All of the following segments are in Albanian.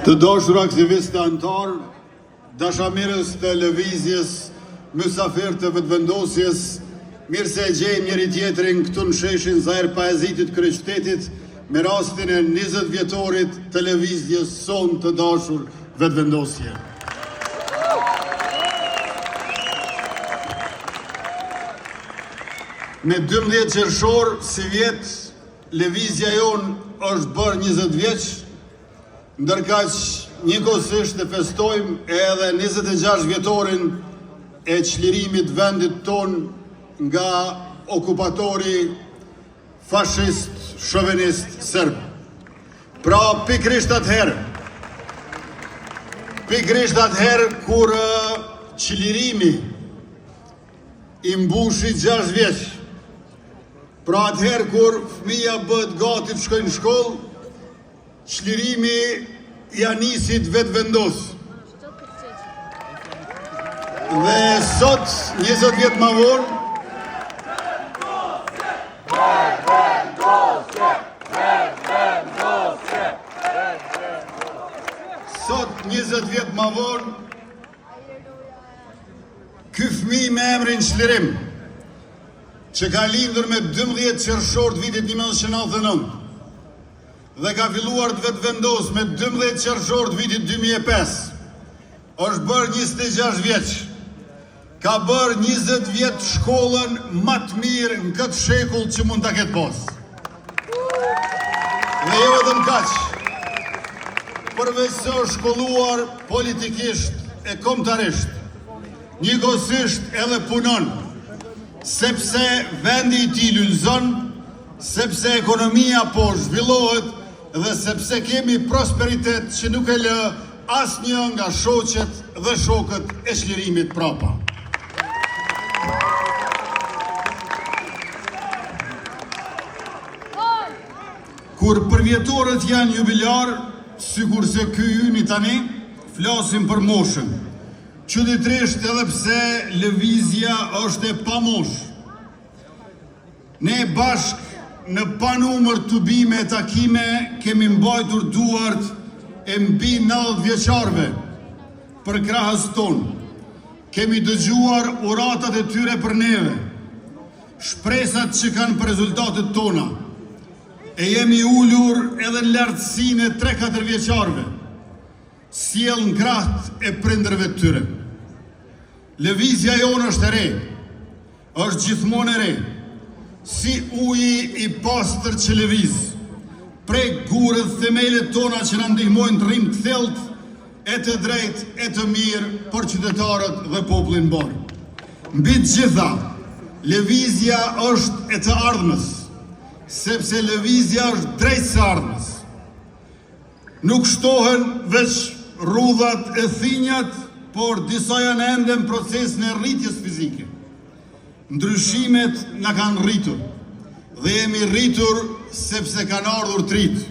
Të dashur aktivistë antar, dashamirës të lëvizjes, mysafir të vetëvendosjes, mirë se e gjejmë njëri tjetrin këtu në sheshin Zahir Pajazitit kryeqytetit me rastin e 20 vjetorit të lëvizjes son të dashur vetëvendosje. Me 12 qershor si vjet, lëvizja jon është bërë 20 vjeç, ndërkaq njëkohësisht e festojmë edhe 26 vjetorin e çlirimit vendit ton nga okupatori fashist, shovenist serb. Pra pikrisht atëherë kur çlirimi i mbushi 6 vjeç, pra atëherë kur fëmija bëhet gati të shkojnë në shkollë, çlirimi ja nisit vetëvendos. Dhe sot, 20 vjet më vonë, ky fëmijë me emrin çlirim, që ka lindur me 12 qershor të vitit 1999, dhe ka filluar të vetëvendos me 12 qershor të vitit 2005, është bërë 26 vjeç, ka bërë 20 vjet shkollën më të mirë në këtë shekull që mund ta ketë pas. Dhe jo vetëm kaq, përveç se është shkolluar politikisht e kombëtarisht, njëkohësisht edhe punon, sepse vendi i tij lulëzon, sepse ekonomia po zhvillohet dhe sepse kemi prosperitet që nuk e lë asnjë nga shoqet dhe shokët e çlirimit prapa. Kur përvjetorët janë jubilar, sikur se ky yni tani, flasim për moshën. Çuditërisht edhe pse lëvizja është e pamosh. Ne bashk në panumër tubime e takime kemi mbajtur duart e mbi 90 vjeçarve për krahës tonë. Kemi dëgjuar uratat e tyre për neve, shpresat që kanë për rezultatet tona, e jemi ulur edhe në lartësinë e 3-4 vjeçarve, sjell në krahët e prindërve të tyre. Lëvizja jonë është e re, është gjithmonë e re, si uji i pastër që lëviz, prej gurët themelet tona që na ndihmojnë të rrim të thellët, e të drejtë, e të mirë për qytetarët dhe popullin mbar. Mbi të gjitha, lëvizja është e të ardhmës, sepse lëvizja është drejt së ardhmës. Nuk shtohen veç rrudhat e thinjat, por disa janë ende në procesin e rritjes fizike. Ndryshimet na kanë rritur, dhe jemi rritur sepse kanë ardhur trit.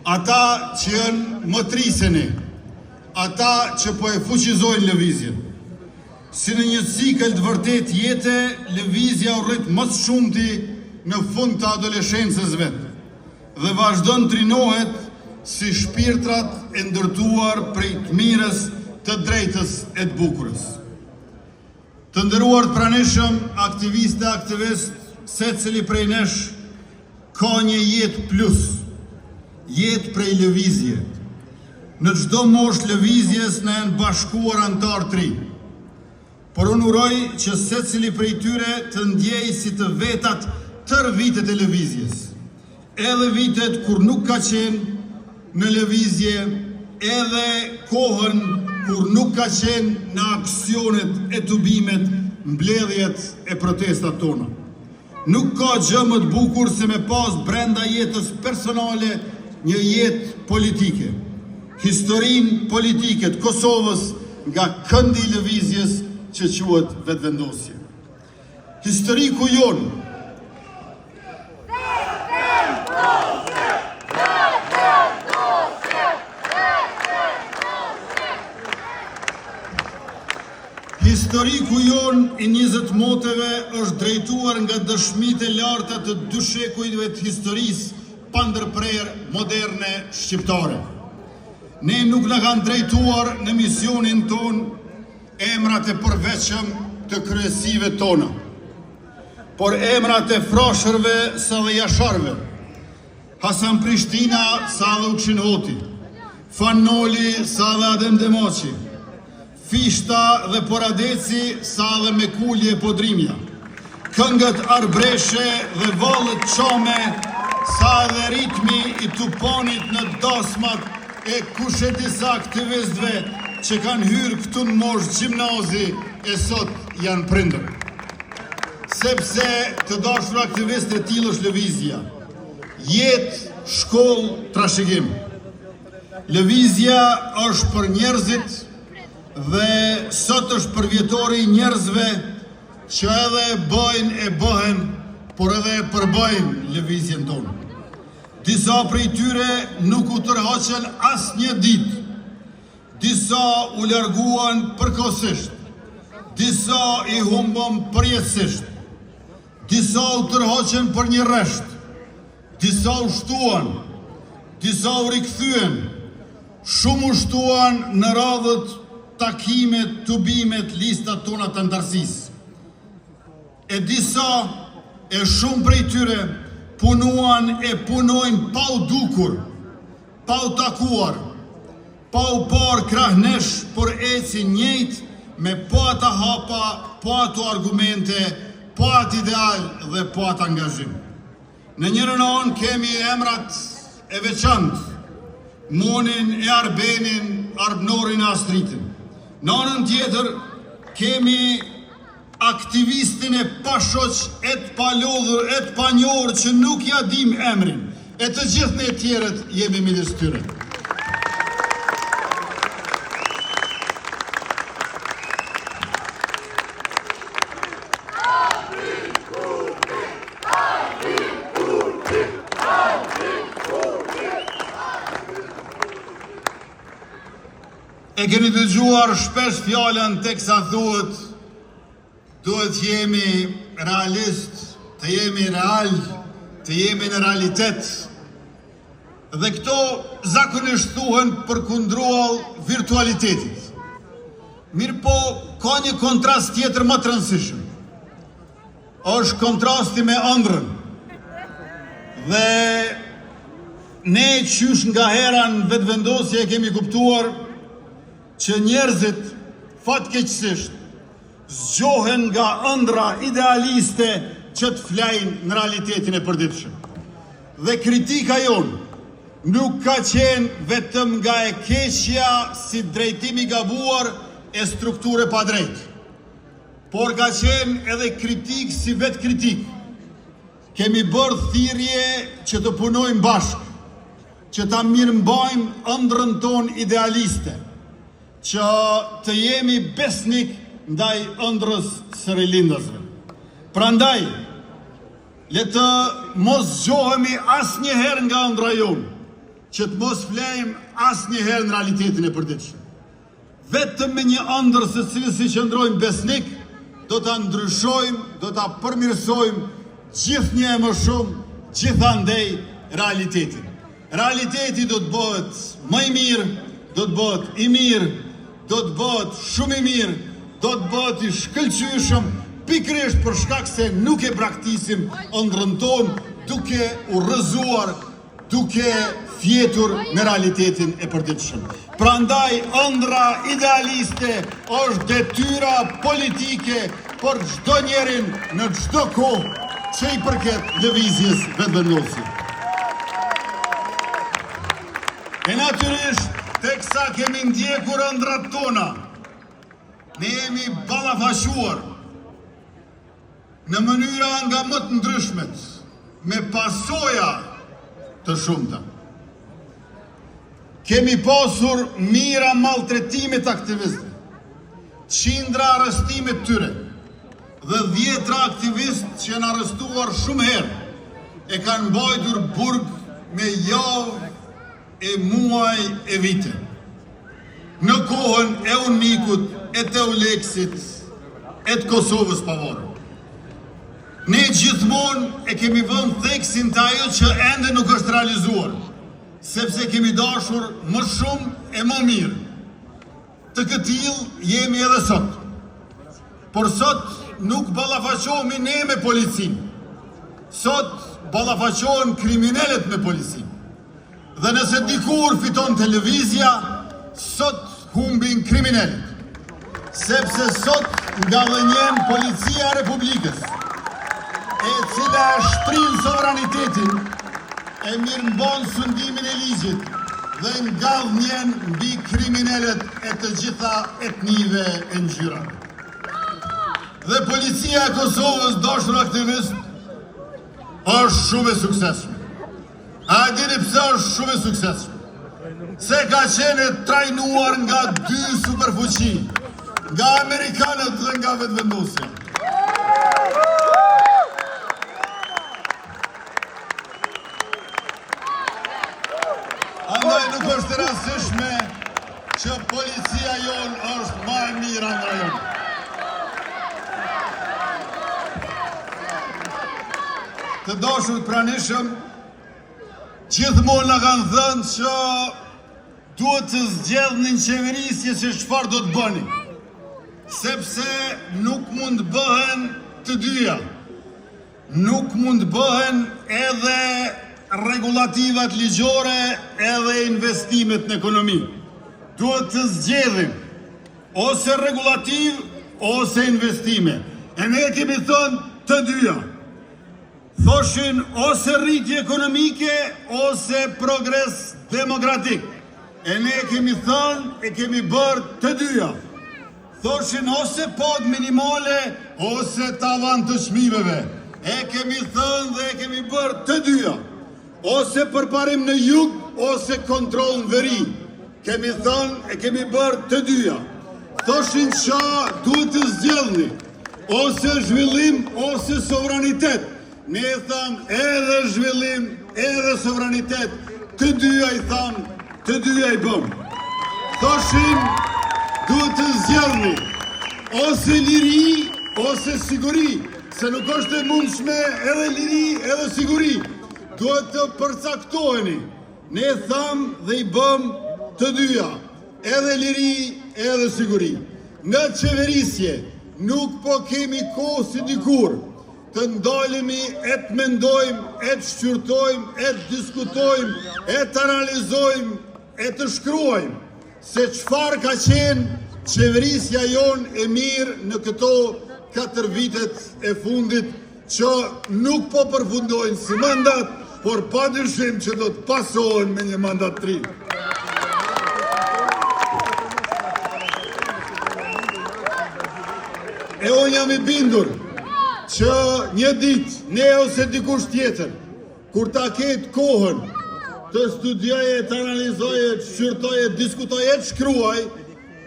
Ata që janë më trisë ne, ata që po e fuqizojnë lëvizjen. Si në një cikël të vërtet jete, lëvizja u rrit më së shumti në fund të adoleshencës vetë, dhe vazhdon të rinohet si shpirtrat e ndërtuar prej të mirës, të drejtës e të bukurës. Të nderuar të pranishëm, aktiviste, aktivist, secili prej nesh ka një jetë plus, jetë prej lëvizje. Në çdo moshë lëvizjes në janë bashkuar antar të ri, por unë uroj që secili prej tyre të ndjej si të vetat tër vitet e lëvizjes, edhe vitet kur nuk ka qenë në lëvizje, edhe kohën kur nuk ka qenë në aksionet e tubimet, mbledhjet e protestat tona. Nuk ka gjë më të bukur se me pas brenda jetës personale një jetë politike. Historinë politike të Kosovës nga këndi i lëvizjes që quhet vetëvendosje. Historiku jonë Historiku jonë i 20 moteve është drejtuar nga dëshmitë e larta të dy shekujve të historisë pandërprerë moderne shqiptare. ne nuk në kanë drejtuar në misionin ton emrat e përveqëm të kryesive tona, por emrat e frashërve sa dhe jasharve, Hasan Prishtina sa dhe Ukshin Hoti, Fanoli sa dhe Adem Demoqi, Fishta dhe Poradeci sa dhe Mekulje Podrimja, këngët Arbreshe dhe Vallët Qame sa dhe ritmi i tuponit në dasmat e kushet disa aktivistëve që kanë hyrë këtu në moshë gjimnazi e sot janë prindër. Sepse të dashur aktivistë e tillë është lëvizja, jetë, shkollë, trashëgim. Lëvizja është për njerëzit dhe sot është për vjetori njerëzve që edhe bëjnë e bëhen, por edhe përbëjnë lëvizjen tonë. Disa prej tyre nuk u tërhoqen as një ditë, disa u larguan përkohësisht, disa i humbën përjetësisht, disa u tërhoqen për një rresht, disa u shtuan, disa u rikthyen, shumë u shtuan në radhët, takimet, tubimet, listat tona të ndarësisë. E disa, e shumë prej tyre, punuan e punojnë pa u dukur, pa u takuar, pa u parë krahnesh, por eci njëjtë me po ata hapa, po ato argumente, po atë ideal dhe po atë angazhim. Në njërën anë kemi emrat e veçantë, Monin e Arbenin, Arbnorin e Astritin. Në anën tjetër kemi aktivistin e pashoq, e të palodhur, e të panjohur që nuk ja dim emrin, e të gjithë ne tjerët jemi midis tyre. E keni dëgjuar shpesh fjallën teksa thuhet, duhet jemi realist, të jemi real, të jemi në realitet. Dhe këto zakonisht thuhen për kundruar virtualitetit. Mirë po, ka një kontrast tjetër më të rëndësishëm. Është kontrasti me ëndrrën. Dhe ne qysh nga hera në vetëvendosje kemi kuptuar që njerëzit fatkeqësisht zgjohen nga ëndra idealiste që të flajnë në realitetin e përditshëm. Dhe kritika jonë nuk ka qenë vetëm nga e keqja si drejtimi gabuar e strukture pa drejt, por ka qenë edhe kritik si vetë kritik. Kemi bërë thirrje që të punojmë bashkë, që ta mirëmbajmë ëndrrën tonë idealiste, që të jemi besnik ndaj ëndrrës së rilindësve. Prandaj, le të mos zgjohemi asnjëherë nga ëndra jonë, që të mos flejmë asnjëherë në realitetin e përditshëm. Vetëm me një ëndër së cilës i qëndrojmë besnik, do ta ndryshojmë, do ta përmirësojmë gjithnjë e më shumë, gjithandej realitetin. Realiteti do të bëhet më i mirë, do të bëhet i mirë, do të bëhet shumë i mirë, do të bëhet i shkëlqyeshëm, pikërisht për shkak se nuk e braktisim ëndrrën tonë duke u rrëzuar, duke fjetur me realitetin e përditshëm. Prandaj ëndra idealiste është detyra politike për çdo njerin në çdo kohë që i përket lëvizjes vetëvendosje. E natyrisht, teksa kemi ndjekur ëndrat tona, ne jemi ballafaqur në mënyra nga më të ndryshmet, me pasoja të shumta. Kemi pasur mira maltretime të aktivistëve, qindra arrestime të tyre, dhe 10 aktivistë që janë arrestuar shumë herë, e kanë mbajtur burg me javë e muaj e vite. Në kohën e Unikut, e të Euleksit, e të Kosovës pavarur. Ne gjithmonë e kemi vënë theksin të ajo që ende nuk është realizuar, sepse kemi dashur më shumë e më mirë. Të këtill jemi edhe sot. Por sot nuk ballafaqohemi ne me policinë. Sot ballafaqohen kriminalet me policinë. Dhe nëse dikur fiton televizja, sot humbin kriminalet. Sepse sot nga dhënjen Policia e Republikës, e cila shtrin sovranitetin, e mirëmbon sundimin e ligjit dhe nga dhënjen mbi kriminalet e të gjitha etnive e ngjyrave. Dhe Policia e Kosovës, dashur aktivist, është shumë e suksesshme. A dini pse është shumë e suksesshme? Se ka qenë trajnuar nga dy superfuqi, nga amerikanët dhe nga vetëvendosja. Andaj nuk është e rastishme që policia jonë është më e mira në rajon. Të dashur pranishëm, gjithmonë na kanë thënë që duhet të zgjedhnin qeverisje që çfarë do të bëni, sepse nuk mund të bëhen të dyja. Nuk mund të bëhen edhe rregullativat ligjore edhe investimet në ekonomi. Duhet të zgjedhim ose rregullativ ose investime. E ne kemi thënë të dyja. Thoshin ose rritje ekonomike ose progres demokratik. E ne kemi thënë e kemi bërë të dyja. Thoshin ose pod minimale ose tavan të çmimeve. E kemi thënë dhe e kemi bërë të dyja. Ose përparim në jug ose kontroll në veri. Kemi thënë e kemi bërë të dyja. Thoshin që duhet të zgjedhni ose zhvillim ose sovranitet. Ne e thamë edhe zhvillim, edhe sovranitet, të dyja i thamë, të dyja i bëmë. Thoshin, duhet të zgjedhni, ose liri, ose siguri, se nuk është e mundshme edhe liri, edhe siguri. Duhet të përcaktoheni. Ne e thamë dhe i bëmë të dyja, edhe liri, edhe siguri. Në qeverisje, nuk po kemi kohë si dikur, të ndalemi e të mendojmë, e të shqyrtojmë, e të diskutojmë, e të analizojmë, e të shkruajmë, se çfarë ka qenë qeverisja jonë e mirë në këto 4 vitet e fundit, që nuk po përfundojnë si mandat, por padyshim që do të pasohen me një mandat 3. E unë jam i bindur që një ditë, ne ose dikush tjetër, kur ta ketë kohën të studioje, të analizoje, të shqyrtoje, të diskutoje, të shkruaj,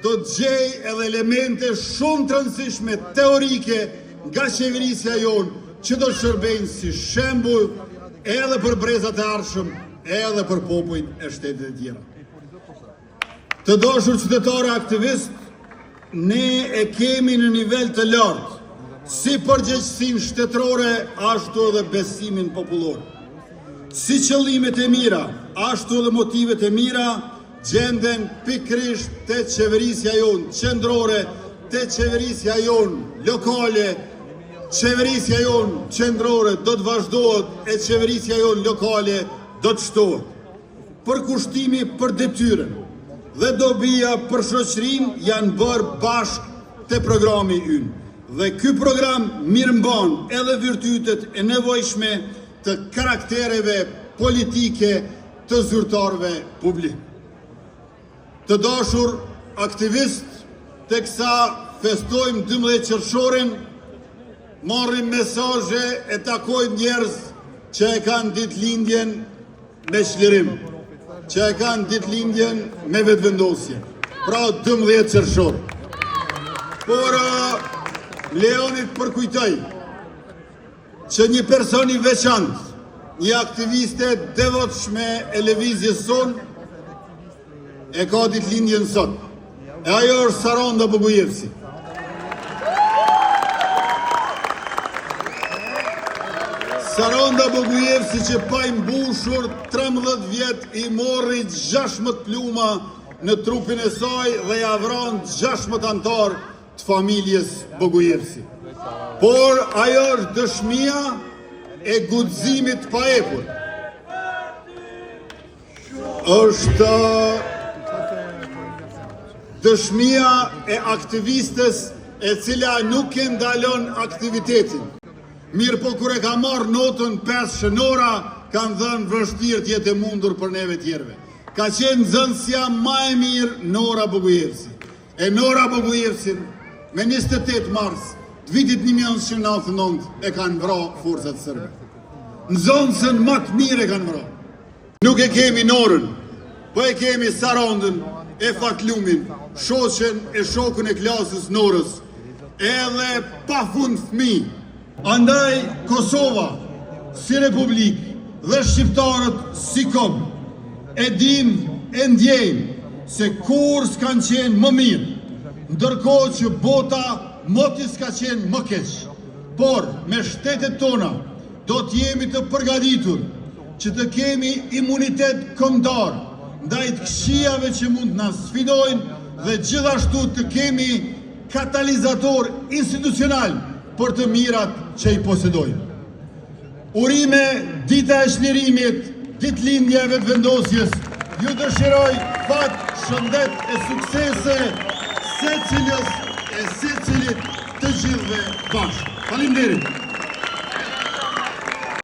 do të gjej edhe elemente shumë të rëndësishme teorike nga qeverisja jonë, që do shërbejnë si shembull edhe për brezat e ardhshëm, edhe për popujt e shtetet e tjera. Të dashur qytetarë aktivist, ne e kemi në nivel të lartë, si përgjegjësinë shtetërore, ashtu edhe besimin popullor. Si qëllimet e mira, ashtu edhe motivet e mira, gjenden pikërisht te qeverisja jonë qendrore, te qeverisja jonë lokale, qeverisja jonë qendrore do të vazhdohet, e qeverisja jonë lokale do të shtohet. Përkushtimi për detyrën dhe dobia për shoqërinë janë bërë bashkë te programi ynë. Dhe ky program mirëmban edhe virtytet e nevojshme të karaktereve politike të zyrtarëve publik. Të dashur aktivist, teksa festojmë 12 qershorin, marrim mesazhe e takojmë njerëz që e kanë ditëlindjen me çlirim, që e kanë ditëlindjen me vetëvendosje. Pra 12 qershor. Por Leonit përkujtoj që një person i veçantë, një aktiviste devotshme e lëvizjes sonë, e ka ditëlindjen sot. E ajo është Saranda Bogujevci. Saranda Bogujevsi që pa i mbushur 13 vjet i morri 16 pluma në trupin e saj dhe ja vran 16 antar të familjes Bogujevsi. Por ajo është dëshmia e guximit pa epur. Është dëshmia e aktivistës e cila nuk e ndalon aktivitetin. Mirë po kur e ka marrë notën 5 shënora, kanë dhënë vështirë të jetë e mundur për neve tjerve. Ka qenë nxënësja më e mirë Nora Bogujevsi. E Nora Bogujevsin me 28 mars të vitit 1999 e kanë vrarë forcat serbe. Nxënësën më të mirë e kanë vrarë. Nuk e kemi Norën, po e kemi Sarandën, e Fatlumin, shoqen e shokun e klasës Norës, edhe pa fund fëmijë. Andaj Kosova, si Republik, dhe shqiptarët si kom, e dim e ndjejmë se kur s'kan qenë më mirë, ndërkohë që bota moti s'ka qenë më keq. Por me shtetet tona do t'jemi të përgatitur që të kemi imunitet kombëtar ndaj të këqijave që mund na sfidojnë dhe gjithashtu të kemi katalizator institucional për të mirat që i posedojnë. Urime dita e çlirimit, ditëlindjeve të vendosjes, ju dëshiroj fat, shëndet e suksese secilës e secilit të gjithëve bashkë. Faleminderit.